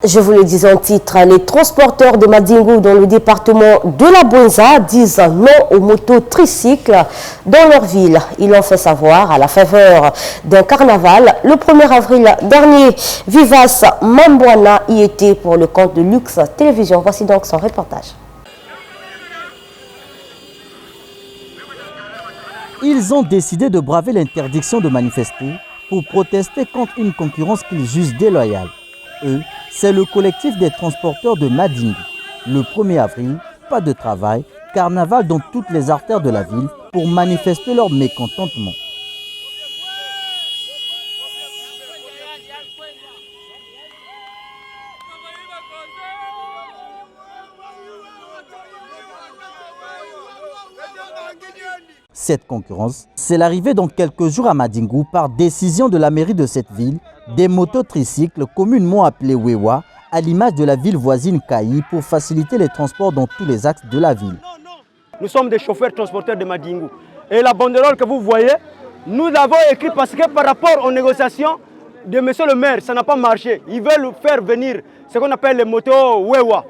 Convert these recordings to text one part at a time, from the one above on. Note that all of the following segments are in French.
Je vous le disais en titre, les transporteurs de Madingu dans le département de la Bonza disent non aux motos tricycles dans leur ville. Ils l'ont fait savoir à la faveur d'un carnaval le 1er avril dernier. Vivace Mambwana y était pour le compte de Lux Télévision. Voici donc son reportage. Ils ont décidé de braver l'interdiction de manifester pour protester contre une concurrence qu'ils jugent déloyale. Eux, c'est le collectif des transporteurs de Madingu. Le 1er avril, pas de travail, carnaval dans toutes les artères de la ville pour manifester leur mécontentement. Cette concurrence, c'est l'arrivée dans quelques jours à Madingu par décision de la mairie de cette ville des mototricycles communément appelés Wewa à l'image de la ville voisine Kayi pour faciliter les transports dans tous les axes de la ville. Nous sommes des chauffeurs transporteurs de Madingu et la banderole que vous voyez, nous l'avons écrite parce que par rapport aux négociations de monsieur le maire, ça n'a pas marché. Ils veulent faire venir ce qu'on appelle les motos Wewa,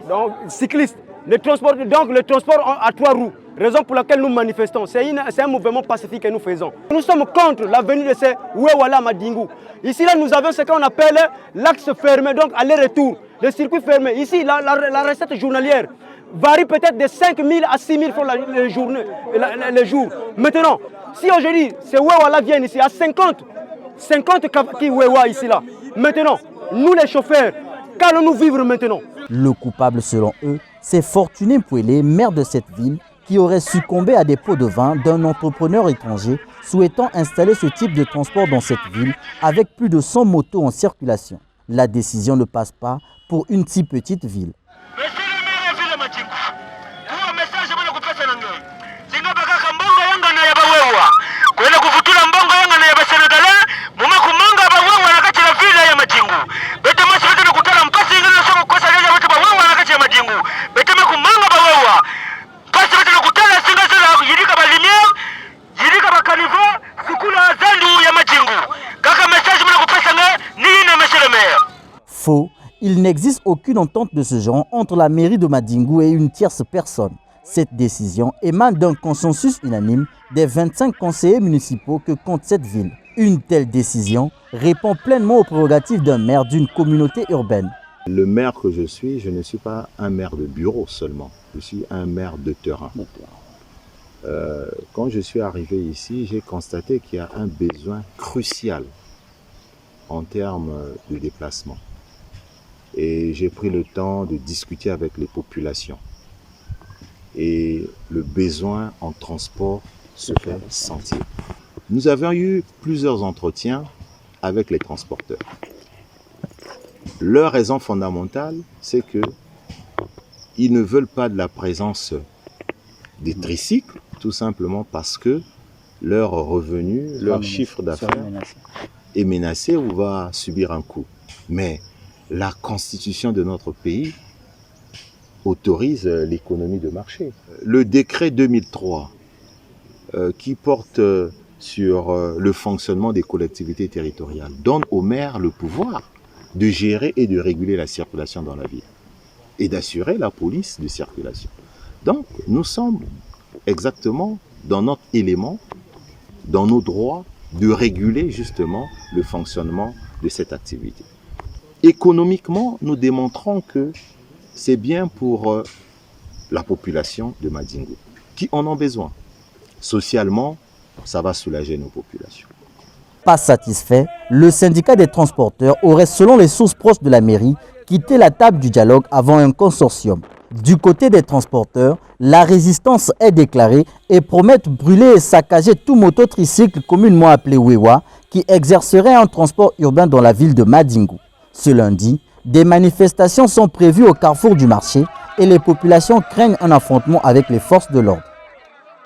donc cyclistes. Donc le transport à 3 roues. Raison pour laquelle nous manifestons. C'est un mouvement pacifique que nous faisons. Nous sommes contre la venue de ces Wewala Madingu. Ici, là, nous avons ce qu'on appelle l'axe fermé, donc aller-retour, le circuit fermé. Ici, la recette journalière varie peut-être de 5 000 à 6 000 francs les jours. Maintenant, si aujourd'hui, ces Wewala viennent ici à 50 qui Wewa ici, là. Maintenant, nous les chauffeurs, qu'allons-nous vivre maintenant? Le coupable, selon eux, c'est Fortuné Pouélé, maire de cette ville, qui aurait succombé à des pots de vin d'un entrepreneur étranger souhaitant installer ce type de transport dans cette ville avec plus de 100 motos en circulation. La décision ne passe pas pour une si petite ville. Faux, il n'existe aucune entente de ce genre entre la mairie de Madingu et une tierce personne. Cette décision émane d'un consensus unanime des 25 conseillers municipaux que compte cette ville. Une telle décision répond pleinement aux prérogatives d'un maire d'une communauté urbaine. Le maire que je ne suis pas un maire de bureau seulement, je suis un maire de terrain. Quand je suis arrivé ici, j'ai constaté qu'il y a un besoin crucial en termes de déplacement. Et j'ai pris le temps de discuter avec les populations. Et le besoin en transport se fait sentir. Nous avons eu plusieurs entretiens avec les transporteurs. Leur raison fondamentale, c'est qu'ils ne veulent pas de la présence des tricycles, tout simplement parce que leur revenu, leur chiffre d'affaires est menacé ou va subir un coup. Mais la constitution de notre pays autorise l'économie de marché. Le décret 2003 qui porte sur le fonctionnement des collectivités territoriales donne aux maires le pouvoir de gérer et de réguler la circulation dans la ville et d'assurer la police de circulation. Donc nous sommes exactement dans notre élément, dans nos droits de réguler justement le fonctionnement de cette activité. Économiquement, nous démontrons que c'est bien pour la population de Madingu, qui en ont besoin. Socialement, ça va soulager nos populations. Pas satisfait, le syndicat des transporteurs aurait, selon les sources proches de la mairie, quitté la table du dialogue avant un consortium. Du côté des transporteurs, la résistance est déclarée et promettent brûler et saccager tout mototricycle communément appelé Wewa qui exercerait un transport urbain dans la ville de Madingu. Ce lundi, des manifestations sont prévues au carrefour du marché et les populations craignent un affrontement avec les forces de l'ordre.